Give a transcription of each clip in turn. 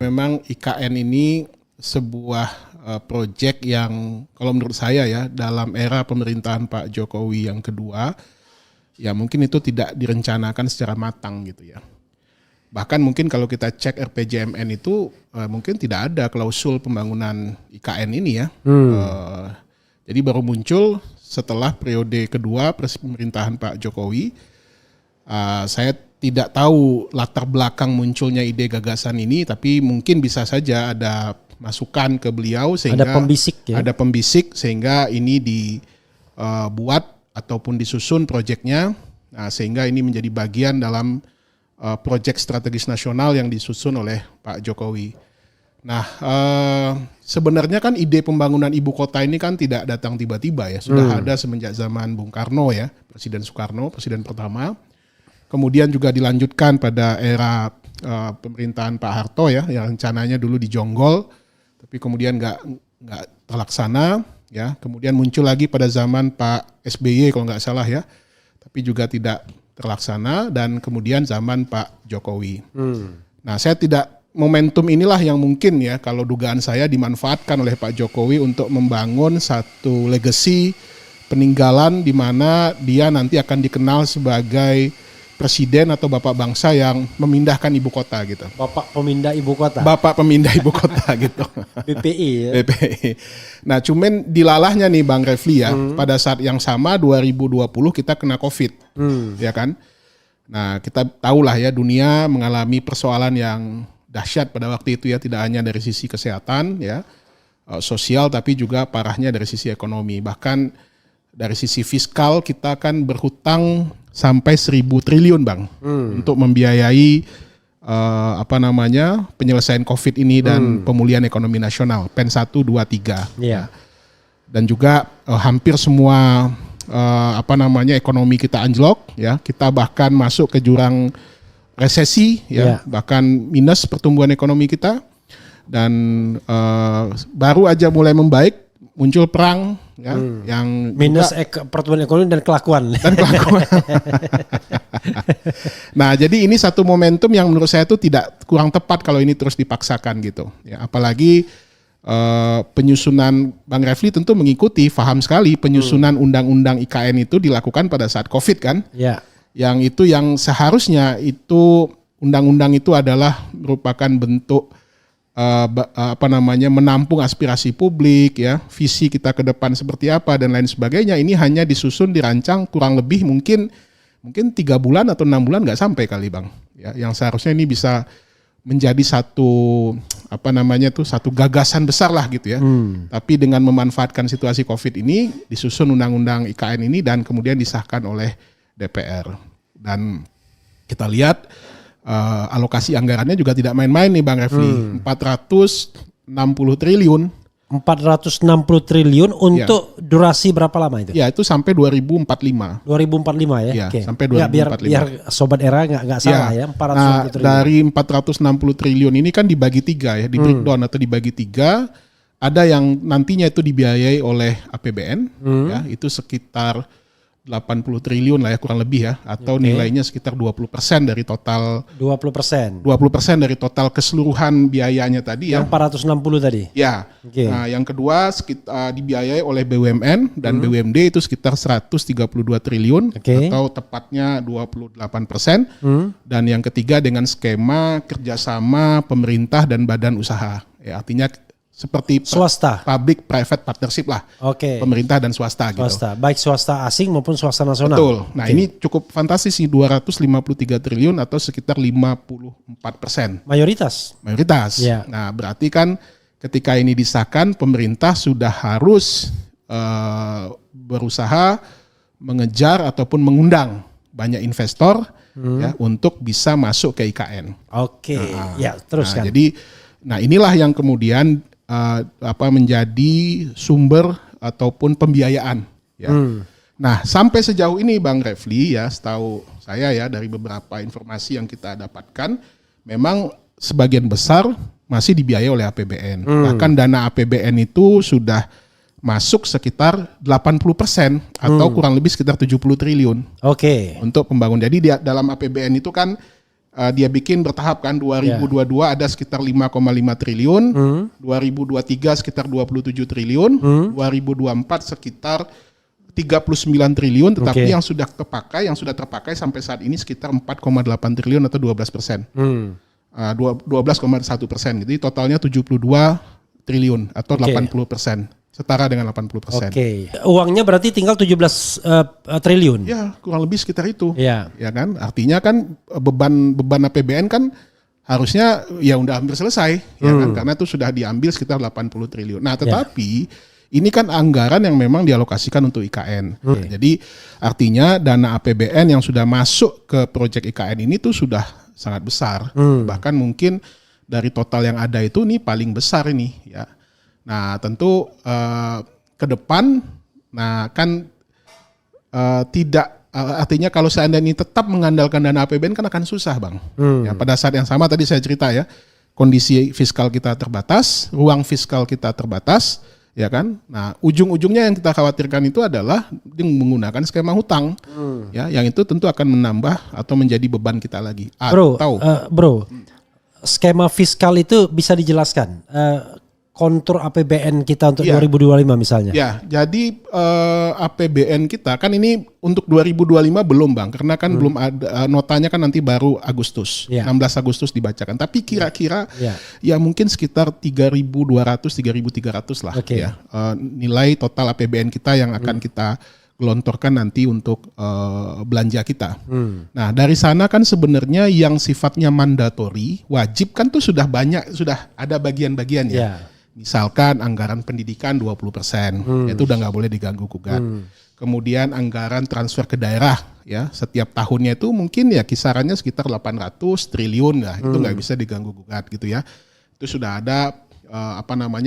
memang IKN ini sebuah proyek yang kalau menurut saya ya dalam era pemerintahan Pak Jokowi yang kedua, ya mungkin itu tidak direncanakan secara matang gitu ya. Bahkan mungkin kalau kita cek RPJMN itu mungkin tidak ada klausul pembangunan IKN ini ya. Jadi baru muncul setelah periode kedua pemerintahan Pak Jokowi. Saya tidak tahu latar belakang munculnya ide gagasan ini, tapi mungkin bisa saja ada masukan ke beliau sehingga ada pembisik sehingga ini dibuat ataupun disusun proyeknya, sehingga ini menjadi bagian dalam proyek strategis nasional yang disusun oleh Pak Jokowi. Nah, sebenarnya kan ide pembangunan ibu kota ini kan tidak datang tiba-tiba ya, sudah ada semenjak zaman Bung Karno ya, Presiden Soekarno, Presiden pertama. Kemudian juga dilanjutkan pada era pemerintahan Pak Harto ya, yang rencananya dulu di Jonggol, tapi kemudian nggak terlaksana ya. Kemudian muncul lagi pada zaman Pak SBY kalau nggak salah ya, tapi juga tidak terlaksana, dan kemudian zaman Pak Jokowi. Nah, momentum inilah yang mungkin ya kalau dugaan saya dimanfaatkan oleh Pak Jokowi untuk membangun satu legacy peninggalan di mana dia nanti akan dikenal sebagai presiden atau bapak bangsa yang memindahkan ibu kota gitu. Bapak pemindah ibu kota. Bapak pemindah ibu kota gitu. BPI ya. BPI. Nah, cuman dilalahnya nih Bang Refli ya, pada saat yang sama 2020 kita kena COVID. Ya kan? Nah, kita tahulah ya dunia mengalami persoalan yang dahsyat pada waktu itu ya, tidak hanya dari sisi kesehatan ya, sosial, tapi juga parahnya dari sisi ekonomi. Bahkan dari sisi fiskal kita kan berhutang sampai 1.000 triliun Bang untuk membiayai penyelesaian COVID ini dan pemulihan ekonomi nasional PEN 1, 2, 3. Yeah. Dan juga hampir semua ekonomi kita anjlok ya, kita bahkan masuk ke jurang resesi ya, bahkan minus pertumbuhan ekonomi kita, dan baru aja mulai membaik muncul perang ya, yang minus pertumbuhan ekonomi dan kelakuan. Nah, jadi ini satu momentum yang menurut saya itu tidak kurang tepat kalau ini terus dipaksakan gitu ya, apalagi penyusunan Bang Refli tentu mengikuti, paham sekali penyusunan undang-undang IKN itu dilakukan pada saat COVID kan. Ya. Yang seharusnya itu undang-undang itu adalah merupakan bentuk menampung aspirasi publik ya, visi kita ke depan seperti apa dan lain sebagainya. Ini hanya disusun, dirancang kurang lebih mungkin 3 bulan atau 6 bulan nggak sampai kali Bang. Ya, yang seharusnya ini bisa menjadi satu satu gagasan besar lah gitu ya. Tapi dengan memanfaatkan situasi COVID ini disusun undang-undang IKN ini dan kemudian disahkan oleh DPR. Dan kita lihat alokasi anggarannya juga tidak main-main nih Bang Refli. 460 triliun. 460 triliun untuk durasi berapa lama itu? Ya, itu sampai 2045. 2045 ya? Ya, okay. Sampai 2045. Biar Sobat Era nggak salah ya, 460 triliun. Dari 460 triliun ini kan dibagi 3 ya, di breakdown atau dibagi 3. Ada yang nantinya itu dibiayai oleh APBN, ya, itu sekitar 80 triliun lah ya kurang lebih ya, atau nilainya sekitar 20% dari total 20% dari total keseluruhan biayanya tadi ya. Yang 460 tadi. Ya. Okay. Nah, yang kedua dibiayai oleh BUMN dan BUMD itu sekitar 132 triliun atau tepatnya 28%. Dan yang ketiga dengan skema kerjasama pemerintah dan badan usaha. Ya, artinya seperti swasta, public private partnership lah, pemerintah dan swasta gitu. Baik swasta asing maupun swasta nasional. Betul. Nah ini cukup fantastis sih, 253 triliun atau sekitar 54%. Mayoritas. Ya. Nah berarti kan ketika ini disahkan, pemerintah sudah harus berusaha mengejar ataupun mengundang banyak investor ya, untuk bisa masuk ke IKN. Teruskan. Jadi inilah yang kemudian menjadi sumber ataupun pembiayaan ya. Nah, sampai sejauh ini Bang Refli ya, setahu saya ya dari beberapa informasi yang kita dapatkan, memang sebagian besar masih dibiayai oleh APBN. Bahkan dana APBN itu sudah masuk sekitar 80% atau kurang lebih sekitar 70 triliun. Untuk pembangunan. Jadi dalam APBN itu kan dia bikin bertahap kan 2022 ada sekitar 5,5 triliun, 2023 sekitar 27 triliun, 2024 sekitar 39 triliun, tetapi yang sudah terpakai sampai saat ini sekitar 4,8 triliun atau 12%. 12,1%. Jadi totalnya 72 triliun atau 80%. Setara dengan 80%. Oke. Uangnya berarti tinggal 17 triliun. Ya, kurang lebih sekitar itu. Ya. Ya kan? Artinya kan beban APBN kan harusnya ya udah hampir selesai, ya kan? Karena itu sudah diambil sekitar 80 triliun. Nah, tetapi ini kan anggaran yang memang dialokasikan untuk IKN. Jadi artinya dana APBN yang sudah masuk ke proyek IKN ini tuh sudah sangat besar. Bahkan mungkin dari total yang ada itu nih paling besar ini, ya. Nah, tentu ke depan, nah kan tidak artinya kalau seandainya ini tetap mengandalkan dana APBN kan akan susah, Bang. Ya, pada saat yang sama tadi saya cerita ya, kondisi fiskal kita terbatas, ruang fiskal kita terbatas, ya kan. Nah, ujung-ujungnya yang kita khawatirkan itu adalah menggunakan skema hutang, ya, yang itu tentu akan menambah atau menjadi beban kita lagi. Bro, skema fiskal itu bisa dijelaskan? Kontur APBN kita untuk 2025 misalnya. Ya, jadi APBN kita kan ini untuk 2025 belum, Bang, karena kan belum ada notanya kan nanti baru Agustus, 16 Agustus dibacakan. Tapi kira-kira ya mungkin sekitar 3.200 3.300 lah ya. Nilai total APBN kita yang akan kita gelontorkan nanti untuk belanja kita. Nah, dari sana kan sebenarnya yang sifatnya mandatori, wajib kan tuh sudah banyak, sudah ada bagian-bagian ya. Misalkan anggaran pendidikan 20%, itu udah nggak boleh diganggu gugat. Kemudian anggaran transfer ke daerah, ya setiap tahunnya itu mungkin ya kisarannya sekitar 800 triliun lah, itu nggak bisa diganggu gugat gitu ya. Itu sudah ada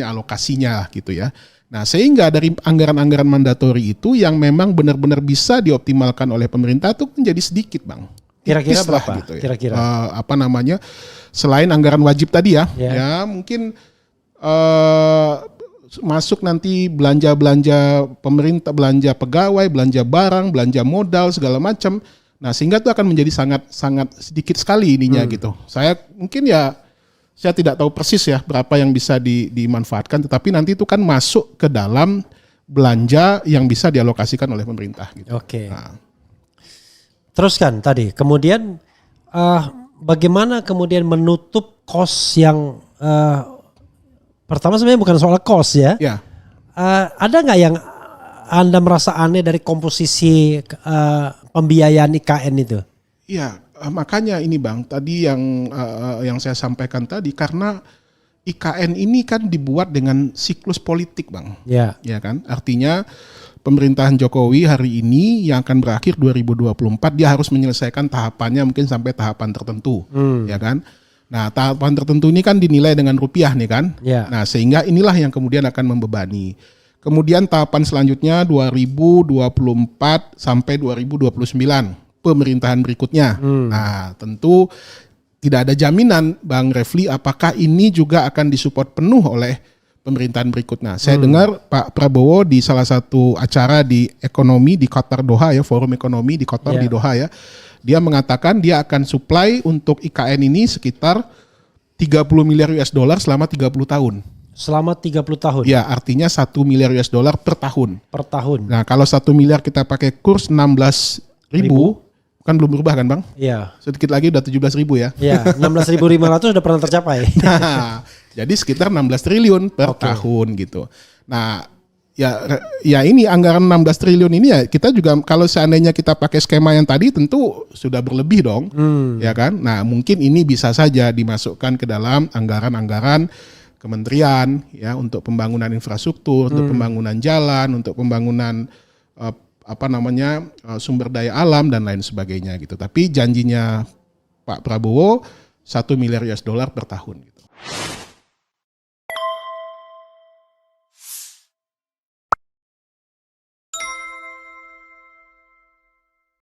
alokasinya gitu ya. Nah, sehingga dari anggaran-anggaran mandatori itu yang memang benar-benar bisa dioptimalkan oleh pemerintah itu menjadi sedikit, Bang. Kira-kira Tipis lah berapa? gitu ya. Kira-kira. Selain anggaran wajib tadi ya mungkin masuk nanti belanja pemerintah, belanja pegawai, belanja barang, belanja modal segala macam. Nah, sehingga itu akan menjadi sangat sedikit sekali ininya gitu. Saya tidak tahu persis ya berapa yang bisa dimanfaatkan, tetapi nanti itu kan masuk ke dalam belanja yang bisa dialokasikan oleh pemerintah gitu. Oke. Nah. Teruskan tadi. Kemudian bagaimana kemudian menutup kos yang pertama sebenarnya bukan soal cost ya. Ada nggak yang Anda merasa aneh dari komposisi pembiayaan IKN itu? Iya, makanya ini Bang, tadi yang saya sampaikan tadi, karena IKN ini kan dibuat dengan siklus politik, Bang. Ya kan? Artinya pemerintahan Jokowi hari ini yang akan berakhir 2024 dia harus menyelesaikan tahapannya mungkin sampai tahapan tertentu, ya kan? Nah, tahapan tertentu ini kan dinilai dengan rupiah nih kan. Nah, sehingga inilah yang kemudian akan membebani. Kemudian tahapan selanjutnya 2024 sampai 2029 pemerintahan berikutnya. Nah, tentu tidak ada jaminan Bang Refli apakah ini juga akan disupport penuh oleh pemerintahan berikutnya. Saya dengar Pak Prabowo di salah satu acara di ekonomi di Qatar Doha ya, forum ekonomi di Qatar di Doha ya. Dia mengatakan dia akan supply untuk IKN ini sekitar 30 miliar US dollar selama 30 tahun. Selama 30 tahun? Ya, artinya 1 miliar US dollar per tahun. Per tahun. Nah, kalau 1 miliar kita pakai kurs 16.000, kan belum berubah kan Bang? Iya. Sedikit lagi udah 17.000 ya. Iya, 16.500 udah pernah tercapai. Nah, jadi sekitar 16 triliun per tahun gitu. Nah, ya ini anggaran 16 triliun ini ya kita juga kalau seandainya kita pakai skema yang tadi tentu sudah berlebih dong, ya kan? Nah, mungkin ini bisa saja dimasukkan ke dalam anggaran-anggaran kementerian ya untuk pembangunan infrastruktur, untuk pembangunan jalan, untuk pembangunan sumber daya alam dan lain sebagainya gitu. Tapi janjinya Pak Prabowo 1 miliar US dollar per tahun gitu.